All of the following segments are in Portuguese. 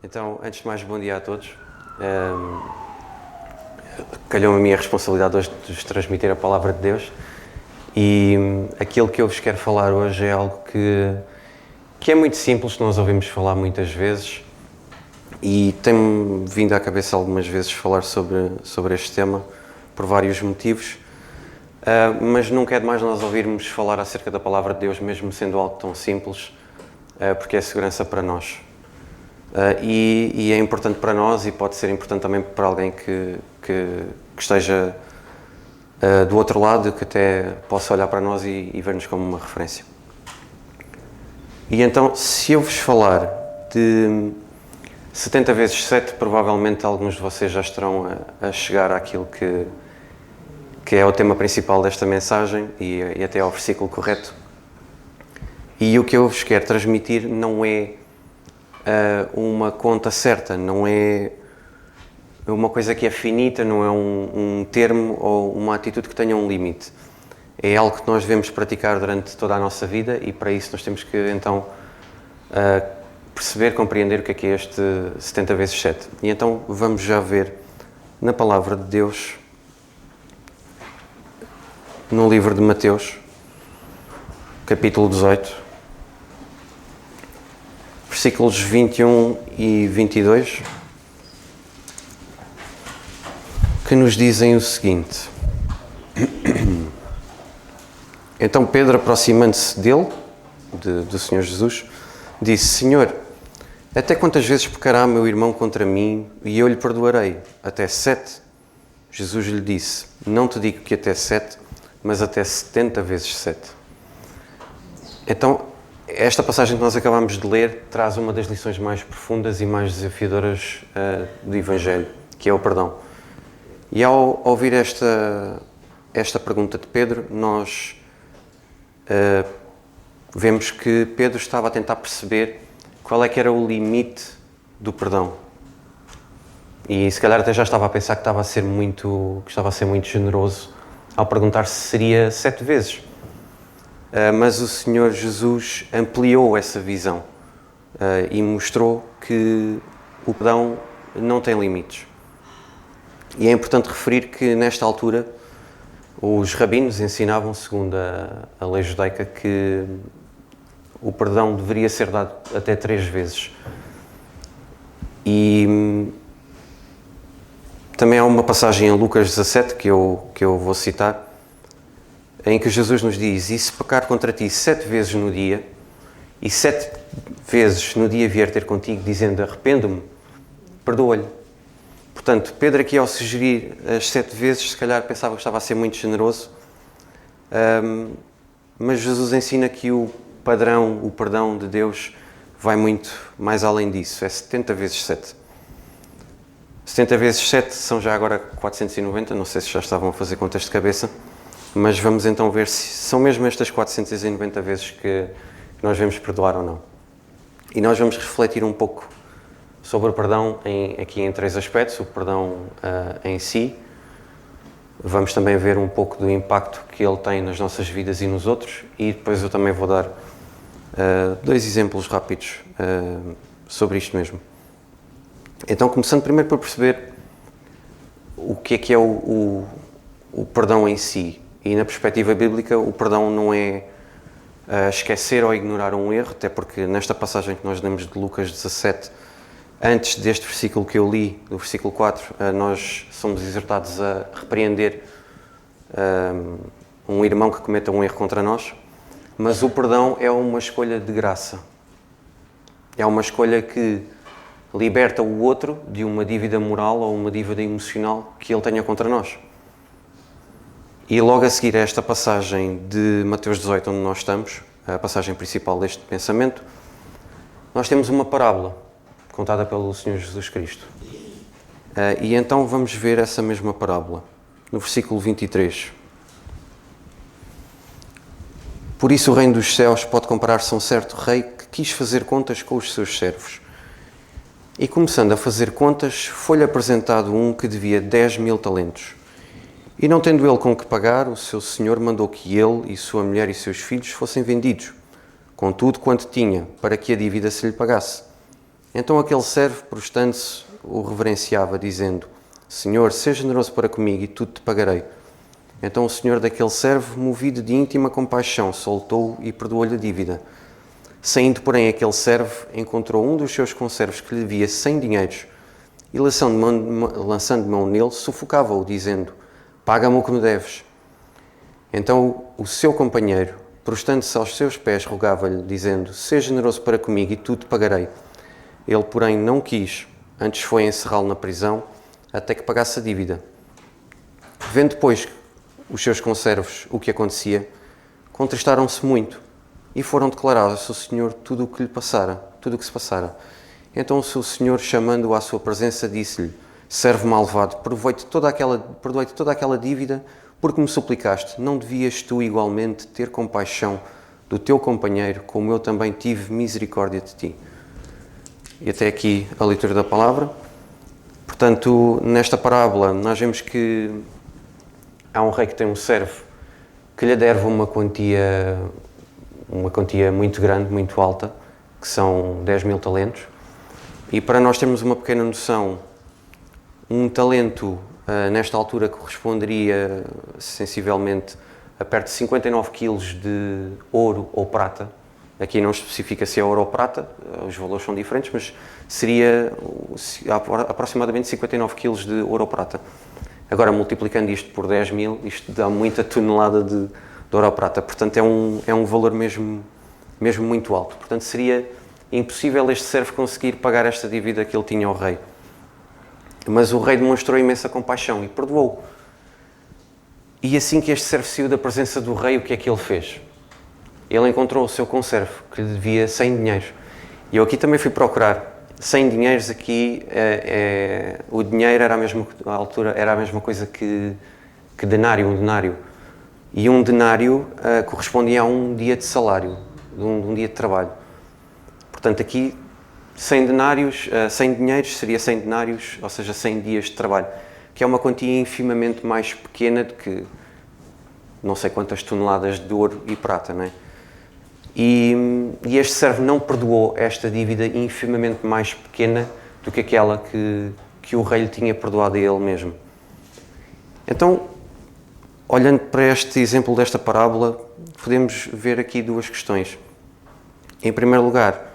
Então, antes de mais, bom dia a todos. Calhou-me a minha responsabilidade hoje de vos transmitir a Palavra de Deus e aquilo que eu vos quero falar hoje é algo que é muito simples, nós ouvimos falar muitas vezes e tem-me vindo à cabeça algumas vezes falar sobre este tema por vários motivos, mas nunca é demais nós ouvirmos falar acerca da Palavra de Deus, mesmo sendo algo tão simples, porque é segurança para nós. E é importante para nós e pode ser importante também para alguém que esteja do outro lado, que até possa olhar para nós e ver-nos como uma referência. E então, se eu vos falar de 70 vezes 7, provavelmente alguns de vocês já estarão a chegar àquilo que é o tema principal desta mensagem e até ao versículo correto. E o que eu vos quero transmitir não é uma conta certa, não é uma coisa que é finita, não é um termo ou uma atitude que tenha um limite. É algo que nós devemos praticar durante toda a nossa vida e para isso nós temos que então perceber, compreender o que é este 70 vezes 7. E então vamos já ver na Palavra de Deus, no livro de Mateus, capítulo 18, versículos 21 e 22, que nos dizem o seguinte: Então Pedro, aproximando-se dele, do Senhor Jesus, disse: Senhor, até quantas vezes pecará meu irmão contra mim e eu lhe perdoarei? Até 7? Jesus lhe disse: Não te digo que até 7, mas até 70 vezes 7. Então, esta passagem que nós acabamos de ler traz uma das lições mais profundas e mais desafiadoras do Evangelho, que é o perdão. E ao ouvir esta pergunta de Pedro, nós vemos que Pedro estava a tentar perceber qual é que era o limite do perdão. E se calhar até já estava a pensar que estava a ser muito generoso ao perguntar se seria 7 vezes. Mas o Senhor Jesus ampliou essa visão e mostrou que o perdão não tem limites. E é importante referir que, nesta altura, os rabinos ensinavam, segundo a lei judaica, que o perdão deveria ser dado até 3 vezes. E também há uma passagem em Lucas 17, que eu vou citar, em que Jesus nos diz: e se pecar contra ti 7 vezes no dia, e 7 vezes no dia vier ter contigo, dizendo arrependo-me, perdoa-lhe. Portanto, Pedro aqui ao sugerir as 7 vezes, se calhar pensava que estava a ser muito generoso, mas Jesus ensina que o padrão, o perdão de Deus vai muito mais além disso, é 70 vezes 7. 70 vezes 7 são já agora 490, não sei se já estavam a fazer contas de cabeça, mas vamos então ver se são mesmo estas 490 vezes que nós devemos perdoar ou não. E nós vamos refletir um pouco sobre o perdão aqui em 3 aspectos. O perdão em si. Vamos também ver um pouco do impacto que ele tem nas nossas vidas e nos outros. E depois eu também vou dar 2 exemplos rápidos sobre isto mesmo. Então, começando primeiro por perceber o que é o perdão em si. E na perspectiva bíblica, o perdão não é esquecer ou ignorar um erro, até porque nesta passagem que nós lemos de Lucas 17, antes deste versículo que eu li, do versículo 4, nós somos exortados a repreender um irmão que cometa um erro contra nós, mas o perdão é uma escolha de graça. É uma escolha que liberta o outro de uma dívida moral ou uma dívida emocional que ele tenha contra nós. E logo a seguir a esta passagem de Mateus 18, onde nós estamos, a passagem principal deste pensamento, nós temos uma parábola contada pelo Senhor Jesus Cristo. E então vamos ver essa mesma parábola, no versículo 23. Por isso o reino dos céus pode comparar-se a um certo rei que quis fazer contas com os seus servos. E começando a fazer contas, foi-lhe apresentado um que devia 10.000 talentos. E não tendo ele com que pagar, o seu senhor mandou que ele e sua mulher e seus filhos fossem vendidos, com tudo quanto tinha, para que a dívida se lhe pagasse. Então aquele servo, prostrando-se, o reverenciava, dizendo: Senhor, seja generoso para comigo e tudo te pagarei. Então o senhor daquele servo, movido de íntima compaixão, soltou-o e perdoou-lhe a dívida. Saindo, porém, aquele servo, encontrou um dos seus conservos que lhe devia 100 dinheiros e, lançando mão nele, sufocava-o, dizendo: Paga-me o que me deves. Então o seu companheiro, prostrando-se aos seus pés, rogava-lhe, dizendo: Seja generoso para comigo e tudo te pagarei. Ele, porém, não quis, antes foi encerrá-lo na prisão, até que pagasse a dívida. Vendo depois os seus conservos o que acontecia, contristaram-se muito e foram declarar ao seu senhor tudo o que se passara. Então o seu senhor, chamando-o à sua presença, disse-lhe: Servo malvado, perdoei-te toda aquela dívida porque me suplicaste. Não devias tu igualmente ter compaixão do teu companheiro, como eu também tive misericórdia de ti? E até aqui a leitura da palavra. Portanto, nesta parábola nós vemos que há um rei que tem um servo que lhe deve uma quantia muito grande, muito alta, que são 10.000 talentos. E para nós termos uma pequena noção, um talento nesta altura corresponderia sensivelmente a perto de 59 kg de ouro ou prata. Aqui não especifica se é ouro ou prata, os valores são diferentes, mas seria aproximadamente 59 kg de ouro ou prata. Agora, multiplicando isto por 10.000, isto dá muita tonelada de ouro ou prata. Portanto, é um valor mesmo muito alto. Portanto, seria impossível este servo conseguir pagar esta dívida que ele tinha ao rei. Mas o rei demonstrou imensa compaixão e perdoou. E assim que este servo saiu da presença do rei, o que é que ele fez? Ele encontrou o seu conservo, que lhe devia 100 dinheiros. E eu aqui também fui procurar. 100 dinheiros aqui, o dinheiro era à altura era a mesma coisa que denário, um denário. E um denário correspondia a um dia de salário, de um dia de trabalho. Portanto, aqui 100 dinheiros seria 100 denários, ou seja, 100 dias de trabalho, que é uma quantia infimamente mais pequena do que não sei quantas toneladas de ouro e prata, não é? E este servo não perdoou esta dívida infimamente mais pequena do que aquela que o rei lhe tinha perdoado a ele mesmo. Então, olhando para este exemplo desta parábola, podemos ver aqui duas questões. Em primeiro lugar,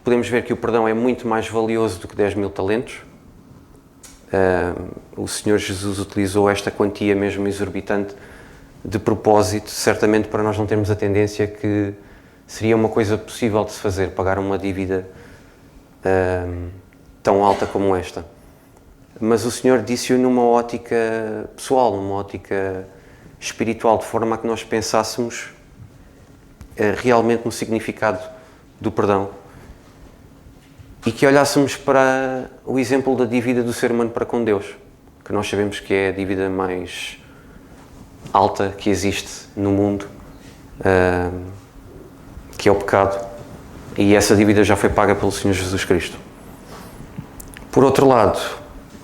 podemos ver que o perdão é muito mais valioso do que 10.000 talentos. O Senhor Jesus utilizou esta quantia mesmo exorbitante de propósito, certamente para nós não termos a tendência que seria uma coisa possível de se fazer, pagar uma dívida tão alta como esta. Mas o Senhor disse-o numa ótica pessoal, numa ótica espiritual, de forma a que nós pensássemos realmente no significado do perdão e que olhássemos para o exemplo da dívida do ser humano para com Deus, que nós sabemos que é a dívida mais alta que existe no mundo, que é o pecado, e essa dívida já foi paga pelo Senhor Jesus Cristo. Por outro lado,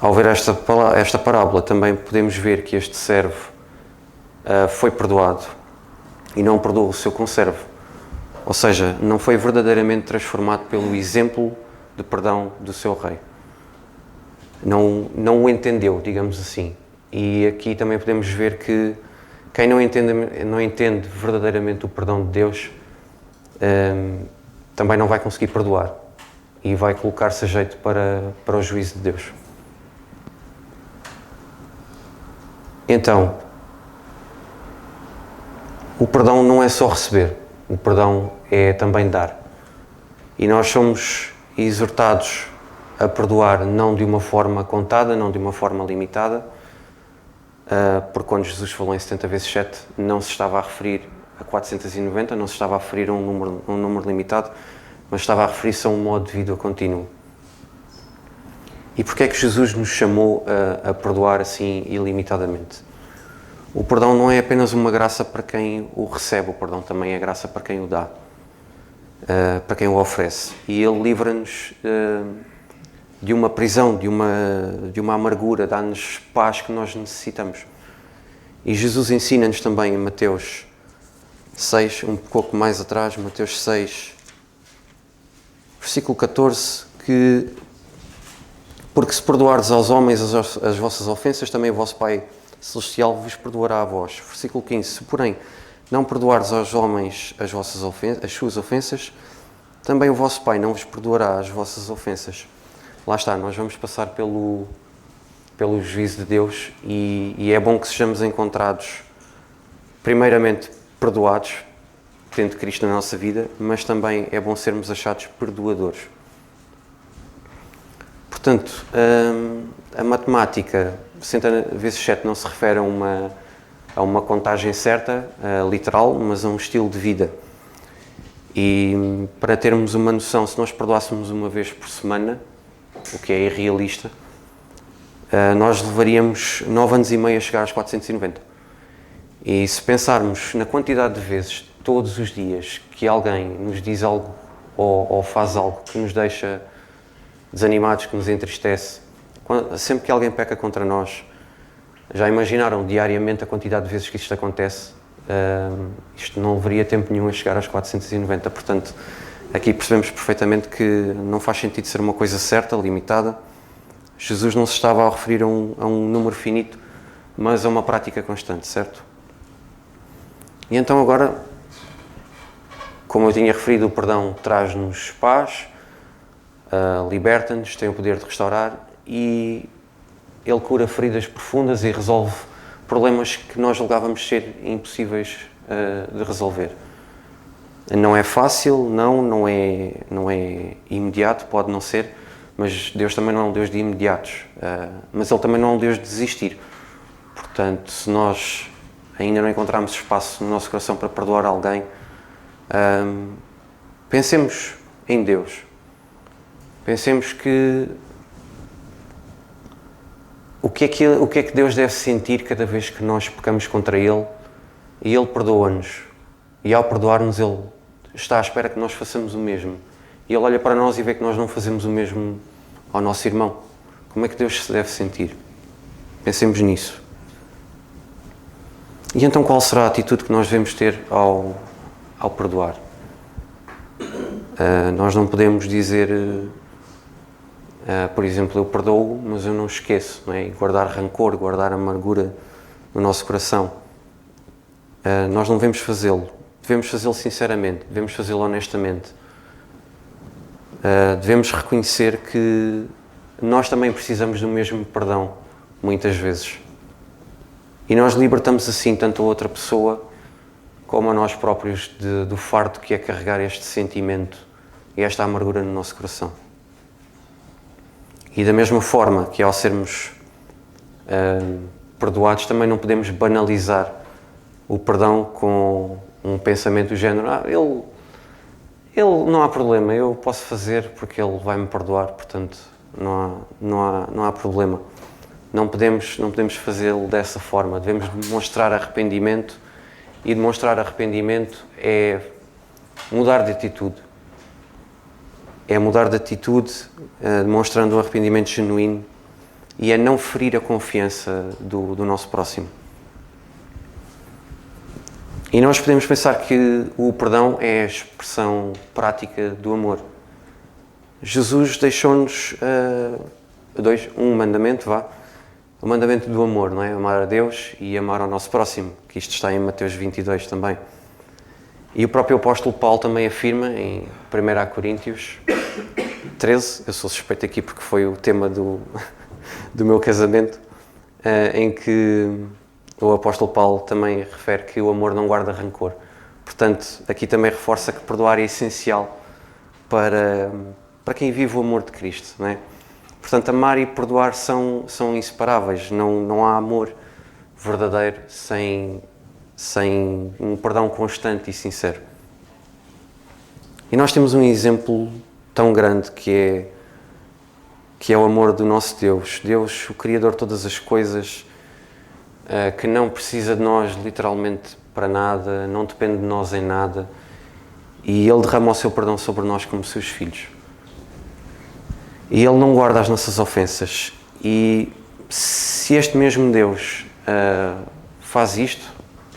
ao ver esta parábola, também podemos ver que este servo foi perdoado e não perdoou o seu conservo, ou seja, não foi verdadeiramente transformado pelo exemplo de perdão do seu rei. Não o entendeu, digamos assim. E aqui também podemos ver que quem não entende verdadeiramente o perdão de Deus também não vai conseguir perdoar e vai colocar-se a jeito para o juízo de Deus. Então, o perdão não é só receber, o perdão é também dar. E nós somos exortados a perdoar não de uma forma contada, não de uma forma limitada, porque quando Jesus falou em 70 vezes 7, não se estava a referir a 490, não se estava a referir a um número limitado, mas estava a referir-se a um modo de vida contínuo. E porquê é que Jesus nos chamou a perdoar assim ilimitadamente? O perdão não é apenas uma graça para quem o recebe, o perdão também é graça para quem o dá, para quem o oferece. E Ele livra-nos de uma prisão, de uma amargura, dá-nos paz que nós necessitamos. E Jesus ensina-nos também em Mateus 6, um pouco mais atrás, Mateus 6, versículo 14, que porque se perdoardes aos homens as vossas ofensas, também o vosso Pai Celestial vos perdoará a vós. Versículo 15, se porém não perdoardes aos homens as suas ofensas, também o vosso Pai não vos perdoará as vossas ofensas. Lá está, nós vamos passar pelo juízo de Deus e é bom que sejamos encontrados, primeiramente, perdoados, tendo Cristo na nossa vida, mas também é bom sermos achados perdoadores. Portanto, a matemática 60 vezes 7 não se refere a uma contagem certa, literal, mas a um estilo de vida. E para termos uma noção, se nós perdoássemos uma vez por semana, o que é irrealista, nós levaríamos 9 anos e meio a chegar aos 490. E se pensarmos na quantidade de vezes, todos os dias, que alguém nos diz algo ou faz algo que nos deixa desanimados, que nos entristece, sempre que alguém peca contra nós, já imaginaram diariamente a quantidade de vezes que isto acontece? Isto não levaria tempo nenhum a chegar aos 490, portanto, aqui percebemos perfeitamente que não faz sentido ser uma coisa certa, limitada. Jesus não se estava a referir a um número finito, mas a uma prática constante, certo? E então agora, como eu tinha referido, o perdão traz-nos paz, liberta-nos, tem o poder de restaurar e ele cura feridas profundas e resolve problemas que nós julgávamos ser impossíveis de resolver. Não é fácil, não é imediato, pode não ser, mas Deus também não é um Deus de imediatos, mas Ele também não é um Deus de desistir. Portanto, se nós ainda não encontrarmos espaço no nosso coração para perdoar alguém, pensemos em Deus. Pensemos que o que é que Deus deve sentir cada vez que nós pecamos contra Ele e Ele perdoa-nos. E ao perdoar-nos, Ele está à espera que nós façamos o mesmo. E Ele olha para nós e vê que nós não fazemos o mesmo ao nosso irmão. Como é que Deus se deve sentir? Pensemos nisso. E então qual será a atitude que nós devemos ter ao perdoar? Nós não podemos dizer, por exemplo, eu perdoo, mas eu não esqueço, não é? E guardar rancor, guardar amargura no nosso coração. Nós não devemos fazê-lo. Devemos fazê-lo sinceramente, devemos fazê-lo honestamente. Devemos reconhecer que nós também precisamos do mesmo perdão, muitas vezes. E nós libertamos assim tanto a outra pessoa como a nós próprios do fardo que é carregar este sentimento e esta amargura no nosso coração. E da mesma forma que ao sermos perdoados também não podemos banalizar o perdão com um pensamento do género, ele não há problema, eu posso fazer porque ele vai me perdoar, portanto não há problema. Não podemos fazê-lo dessa forma, devemos demonstrar arrependimento, e demonstrar arrependimento é mudar de atitude. É mudar de atitude, demonstrando um arrependimento genuíno, e é não ferir a confiança do nosso próximo. E nós podemos pensar que o perdão é a expressão prática do amor. Jesus deixou-nos um mandamento, o mandamento do amor, não é? Amar a Deus e amar ao nosso próximo, que isto está em Mateus 22 também. E o próprio apóstolo Paulo também afirma em 1 Coríntios 13, eu sou suspeito aqui porque foi o tema do meu casamento, em que o apóstolo Paulo também refere que o amor não guarda rancor. Portanto, aqui também reforça que perdoar é essencial para quem vive o amor de Cristo, não é? Portanto, amar e perdoar são inseparáveis. Não há amor verdadeiro sem um perdão constante e sincero. E nós temos um exemplo tão grande que é o amor do nosso Deus. Deus, o Criador de todas as coisas, que não precisa de nós literalmente para nada, não depende de nós em nada, e Ele derrama o seu perdão sobre nós como seus filhos. E Ele não guarda as nossas ofensas. E se este mesmo Deus faz isto,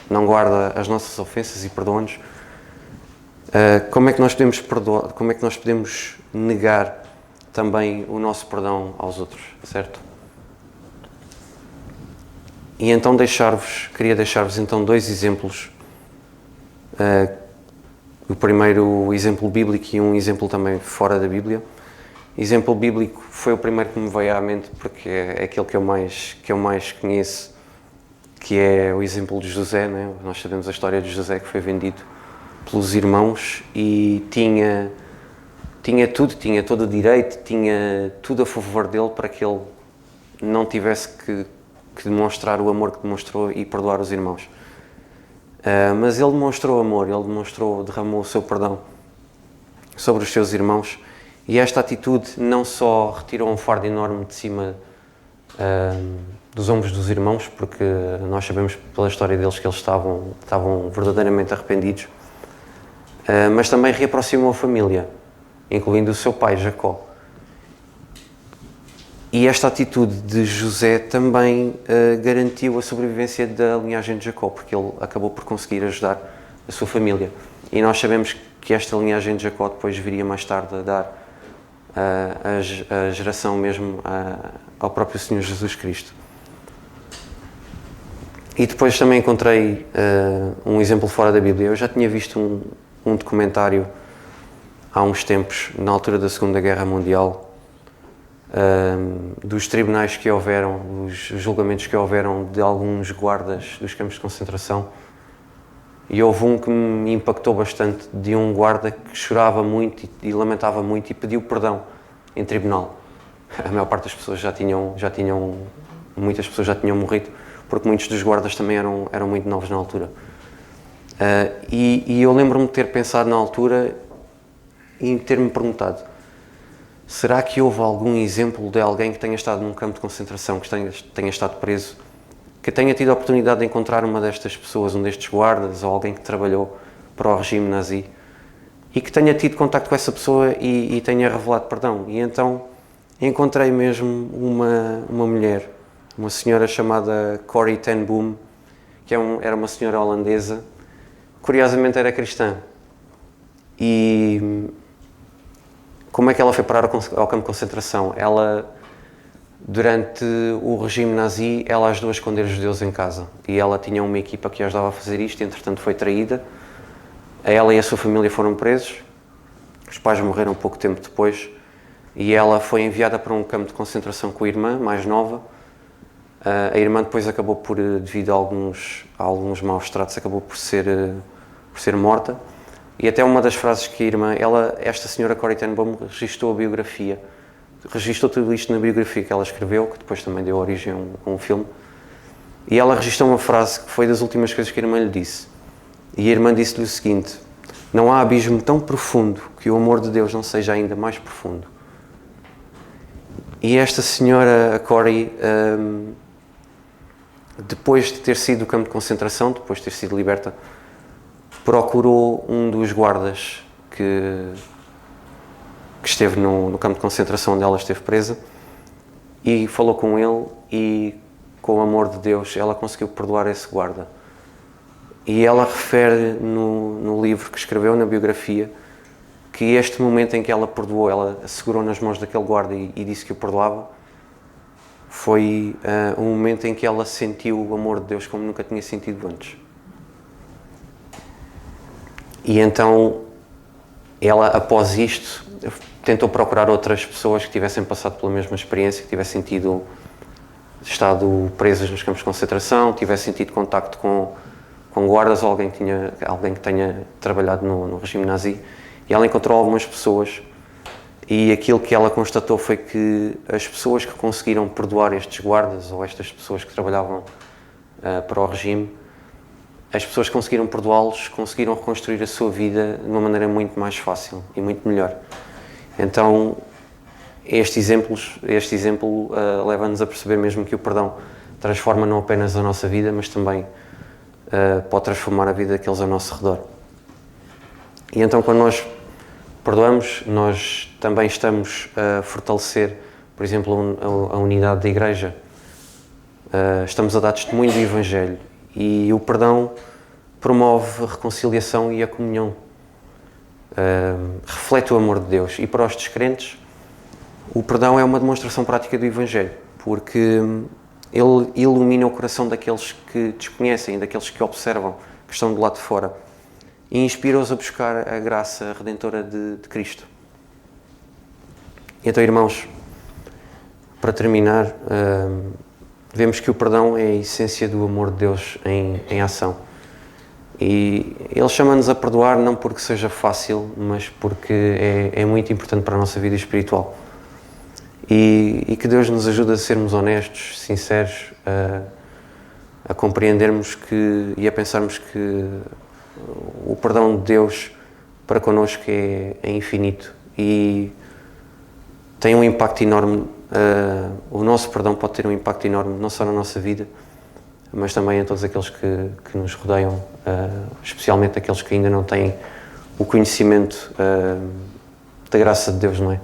não guarda as nossas ofensas e perdoa-nos, Como é que nós podemos perdoar, como é que nós podemos negar também o nosso perdão aos outros, certo? E então queria deixar-vos então 2 exemplos. O primeiro exemplo bíblico e um exemplo também fora da Bíblia. Exemplo bíblico foi o primeiro que me veio à mente porque é aquele que eu mais conheço, que é o exemplo de José, né? Nós sabemos a história de José, que foi vendido pelos irmãos e tinha todo o direito, tinha tudo a favor dele para que ele não tivesse que demonstrar o amor que demonstrou e perdoar os irmãos. Mas ele demonstrou amor, derramou o seu perdão sobre os seus irmãos, e esta atitude não só retirou um fardo enorme de cima dos ombros dos irmãos, porque nós sabemos pela história deles que eles estavam verdadeiramente arrependidos, mas também reaproximou a família, incluindo o seu pai, Jacó. E esta atitude de José também garantiu a sobrevivência da linhagem de Jacó, porque ele acabou por conseguir ajudar a sua família. E nós sabemos que esta linhagem de Jacó depois viria mais tarde a dar a geração mesmo ao próprio Senhor Jesus Cristo. E depois também encontrei um exemplo fora da Bíblia. Eu já tinha visto um documentário há uns tempos, na altura da Segunda Guerra Mundial, dos tribunais que houveram, os julgamentos que houveram de alguns guardas dos campos de concentração, e houve um que me impactou bastante, de um guarda que chorava muito e lamentava muito e pediu perdão em tribunal. A maior parte das pessoas muitas pessoas já tinham morrido, porque muitos dos guardas também eram muito novos na altura. E eu lembro-me de ter pensado na altura e ter-me perguntado: será que houve algum exemplo de alguém que tenha estado num campo de concentração, que tenha estado preso, que tenha tido a oportunidade de encontrar uma destas pessoas, um destes guardas, ou alguém que trabalhou para o regime nazi, e que tenha tido contacto com essa pessoa e tenha revelado perdão? E então encontrei mesmo uma mulher, uma senhora chamada Corrie ten Boom, que era uma senhora holandesa, curiosamente era cristã. E como é que ela foi parar ao campo de concentração? Ela, durante o regime nazi, ela ajudou a esconder os judeus em casa. E ela tinha uma equipa que a ajudava a fazer isto, e entretanto foi traída. Ela e a sua família foram presos. Os pais morreram pouco tempo depois. E ela foi enviada para um campo de concentração com a irmã, mais nova. A irmã depois acabou por, devido a alguns maus tratos, acabou por ser morta. E até uma das frases que a irmã, esta senhora Corrie ten Boom, registou tudo isto na biografia que ela escreveu, que depois também deu origem a um filme. E ela registrou uma frase que foi das últimas coisas que a irmã lhe disse. E a irmã disse-lhe o seguinte: não há abismo tão profundo que o amor de Deus não seja ainda mais profundo. E esta senhora, a Corrie, depois de ter sido do campo de concentração, depois de ter sido liberta, procurou um dos guardas que esteve no campo de concentração onde ela esteve presa e falou com ele, e com o amor de Deus ela conseguiu perdoar esse guarda. E ela refere no livro que escreveu, na biografia, que este momento em que ela perdoou, ela segurou nas mãos daquele guarda e disse que o perdoava, foi um momento em que ela sentiu o amor de Deus como nunca tinha sentido antes. E então ela, após isto, tentou procurar outras pessoas que tivessem passado pela mesma experiência, que tivessem estado presas nos campos de concentração, tivessem tido contacto com guardas ou alguém que tenha trabalhado no regime nazi. E ela encontrou algumas pessoas, e aquilo que ela constatou foi que as pessoas que conseguiram perdoar estes guardas ou estas pessoas que trabalhavam para o regime, as pessoas que conseguiram perdoá-los conseguiram reconstruir a sua vida de uma maneira muito mais fácil e muito melhor. Então, este exemplo leva-nos a perceber mesmo que o perdão transforma não apenas a nossa vida, mas também pode transformar a vida daqueles ao nosso redor. E então, quando nós perdoamos, nós também estamos a fortalecer, por exemplo, a unidade da Igreja. Estamos a dar testemunho do Evangelho, e o perdão promove a reconciliação e a comunhão. reflete o amor de Deus. E para os descrentes, o perdão é uma demonstração prática do Evangelho, porque ele ilumina o coração daqueles que desconhecem, daqueles que observam, que estão do lado de fora, e inspira-os a buscar a graça redentora de Cristo. Então, irmãos, para terminar, vemos que o perdão é a essência do amor de Deus em ação. E Ele chama-nos a perdoar não porque seja fácil, mas porque é muito importante para a nossa vida espiritual. E que Deus nos ajude a sermos honestos, sinceros, a compreendermos e a pensarmos que o perdão de Deus para connosco é infinito e tem um impacto enorme. O nosso perdão pode ter um impacto enorme, não só na nossa vida, mas também em todos aqueles que nos rodeiam, especialmente aqueles que ainda não têm o conhecimento da graça de Deus, não é?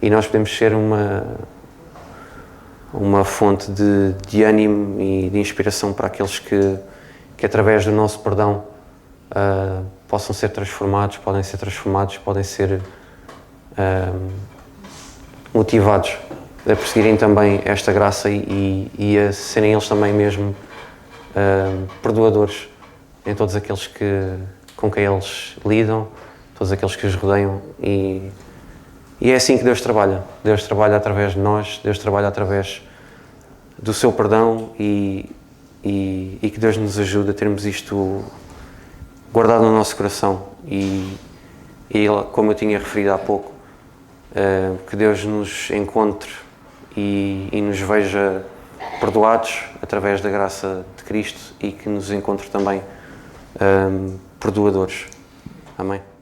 E nós podemos ser uma fonte de ânimo e de inspiração para aqueles que através do nosso perdão possam ser transformados, podem ser motivados a perseguirem também esta graça e a serem eles também mesmo perdoadores em todos aqueles com quem eles lidam, todos aqueles que os rodeiam. E é assim que Deus trabalha. Deus trabalha através de nós, Deus trabalha através do seu perdão e que Deus nos ajude a termos isto guardado no nosso coração. E como eu tinha referido há pouco, que Deus nos encontre e nos veja perdoados através da graça de Cristo e que nos encontre também perdoadores. Amém?